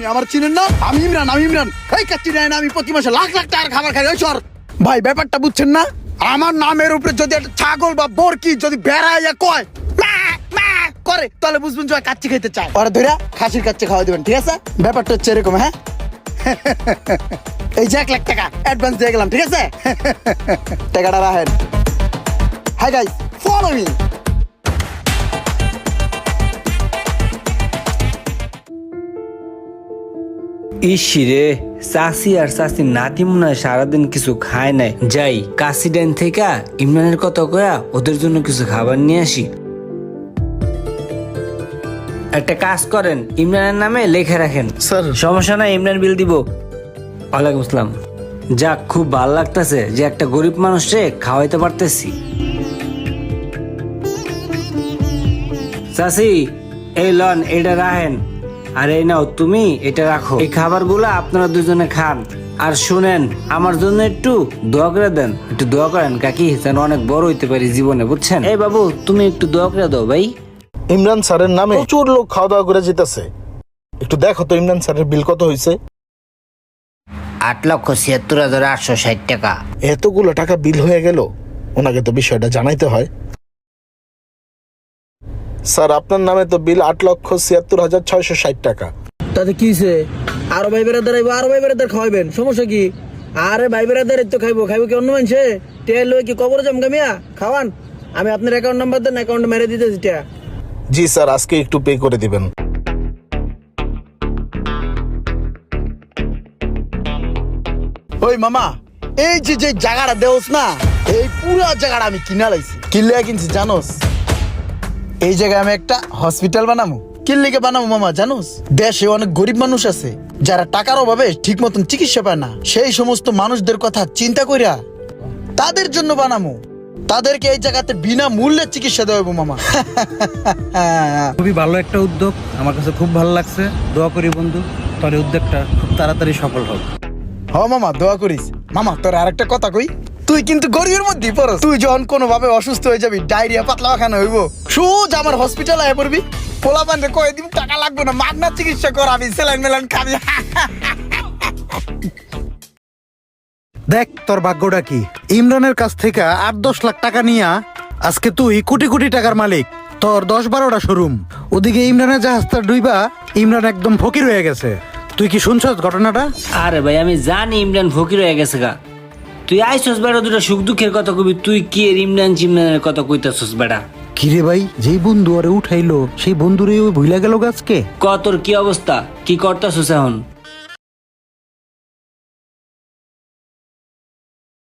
আমার চিনেন না? আমি ইমরান এই কাচ্চি নাই না, আমি প্রতি মাসে লাখ লাখ টাকার খাবার খাই। ওই সর ভাই, ব্যাপারটা বুঝছেন না? আমার নামের উপরে যদি একটা ছাগল বা বরকি যদি বেড়াইয়া কয় মা মা করে, তাহলে বুঝবেন যে কাচ্চি খেতে চায়। ওরা ধরে খাসির কাচ্চি খাওয়া দিবেন, ঠিক আছে? ব্যাপারটা হচ্ছে এরকম। হ্যাঁ, এই যে 1 লাখ টাকা অ্যাডভান্স দিয়ে গেলাম, ঠিক আছে? টাকাটা রাখেন। Hi guys, follow me. ইসিরে চাষি আর চাষির নাতি মনে হয় সারাদিন কিছু খায় নাই। যাই কাশি ডাইন থেকে ইমরানের কথা কয়া ওদের জন্য কিছু খাবার নিয়ে আসি। একটা কাজ করেন, ইমরানের নামে লেখা রাখেন। স্যার। সমস্যা নাই, ইমরান বিল দিব। ওয়ালাইকুম আসসালাম। যাক, খুব ভালো লাগতেছে যে একটা গরিব মানুষে খাওয়াইতে পারতেছি। চাষি, এই লন, এটা রাখেন। আর এই নাও, তুমি এটা রাখো। এই খাবারগুলো আপনারা দুজনে খান। আর শুনেন, আমার জন্য একটু দোয়া করে দেন। একটু দোয়া করেন কাকি, যেন অনেক বড় হইতে পারি জীবনে, বুঝছেন? এই বাবু, তুমি একটু দোয়া করে দাও ভাই। ইমরান স্যারের নামে প্রচুর লোক খাওয়া দাওয়া করে যেতেছে। একটু দেখো তো ইমরান স্যারের বিল কত হয়েছে। 8,76,860 টাকা। এতগুলো টাকা বিল হয়ে গেল, ওনাকে তো বিষয়টা জানাইতে হয়। স্যার, আপনার নামে তো বিল 8,76,660 টাকা। তাতে কি হইছে? আরো ভাই বেড়াদার আইবো, আরো ভাই বেড়াদার খাওয়াইবেন, সমস্যা কি? আরে ভাই বেড়াদার তো খাইবো কি অন্য মানুষে? টেল লই কি কবর জম গামিয়া খাওয়ান। আমি আপনার অ্যাকাউন্ট নাম্বার দেন, অ্যাকাউন্টে মেরে দিতেছি টিয়া। জি স্যার, আজকে একটু পে করে দিবেন। ওই মামা, এই যে যে জায়গাটা দেওস না, এই পুরো জায়গাটা আমি কিনা লাইছি। কিনলে কিনছি জানোস? এই জায়গায় আমি একটা হসপিটাল বানাবো। কিনলেকে বানাবো মামা জানোস? দেশে অনেক গরিব মানুষ আছে যারা টাকার অভাবে ঠিক মতন চিকিৎসা পায় না। সেই সমস্ত মানুষদের কথা চিন্তা কইরা তাদের জন্য বানাবো। তাদেরকে এই জায়গাতে বিনা মূল্যে চিকিৎসা দেওয়াবো মামা। খুবই ভালো একটা উদ্যোগ, আমার কাছে খুব ভালো লাগছে। দোয়া করি বন্ধু, তোর এই উদ্যোগটা খুব তাড়াতাড়ি সফল হোক। হ মামা, দোয়া করিস। মামা, তোর আরেকটা কথা কই, তুই কিন্তু গরিবের মধ্যেই পড়স। তুই যখন কোনো ভাবে অসুস্থ হয়ে যাবি, ডায়রিয়া পাতলা খানা হইব, সোজা আমার হসপিটাল আয় পড়বি। পোলা পান্ডে কয়ে দিন টাকা লাগবে না, মাগনা চিকিৎসা করাবি, স্যালাইন মেলাইন খাবি। দেখ তোর ভাগ্যটা কি। ইমরানের কাছ থেকে 8-10 লাখ টাকা নিয়া আজকে তুই কোটি কোটি টাকার মালিক। তোর 10-12টা শোরুম। ওদিকে ইমরানের জাহাজটা ডুইবা ইমরান একদম ফকির হয়ে গেছে। তুই কি শুনছস ঘটনাটা? আরে ভাই, আমি জানি ইমরান ফকির হয়ে গেছে গা। তুই আইসস বেড়া, দুটা সুখ দুঃখের কথা কবি, তুই কি এর ইমরান চিমরানের কথা কইতাছস বেড়া? কিরে ভাই, যেই বন্ধু আরে উঠাইলো সেই বন্ধুরে ওই ভুইলা গেল গাছকে। তোর কি অবস্থা, কি করতাছস এখন?